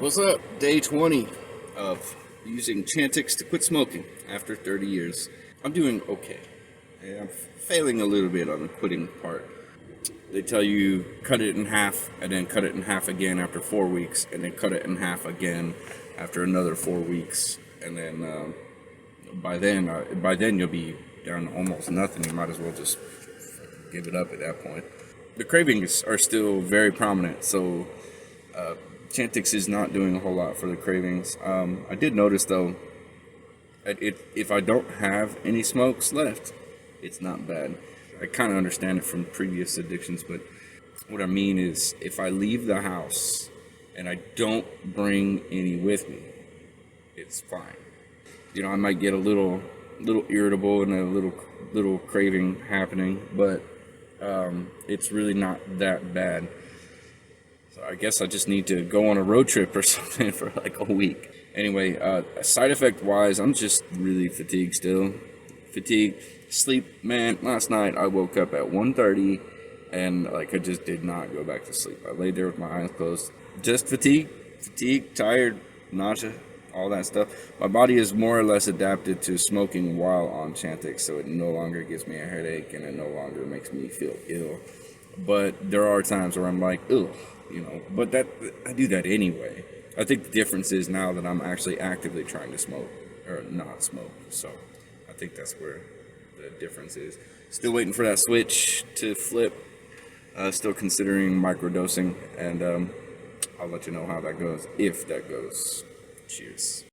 What's up? Day 20 of using Chantix to quit smoking after 30 years. I'm doing okay. I'm failing a little bit on the quitting part. They tell you cut it in half and then cut it in half again after 4 weeks and then cut it in half again after another 4 weeks. And then by then you'll be down to almost nothing. You might as well just give it up at that point. The cravings are still very prominent, so Chantix is not doing a whole lot for the cravings. I did notice though, if I don't have any smokes left, it's not bad. I kind of understand it from previous addictions, but what I mean is if I leave the house and I don't bring any with me, it's fine. You know, I might get a little irritable and a little craving happening, but it's really not that bad. So I guess I just need to go on a road trip or something for like a week. Anyway, side effect wise, I'm just really fatigued still. Sleep, man, last night I woke up at 1:30 and like I just did not go back to sleep. I laid there with my eyes closed. Just fatigue, tired, nausea, all that stuff. My body is more or less adapted to smoking while on Chantix, so it no longer gives me a headache and it no longer makes me feel ill. But there are times where I'm like, ugh, you know, but I do that anyway. I think the difference is now that I'm actually actively trying to smoke or not smoke. So I think that's where the difference is. Still waiting for that switch to flip. Still considering microdosing, and I'll let you know how that goes, if that goes. Cheers.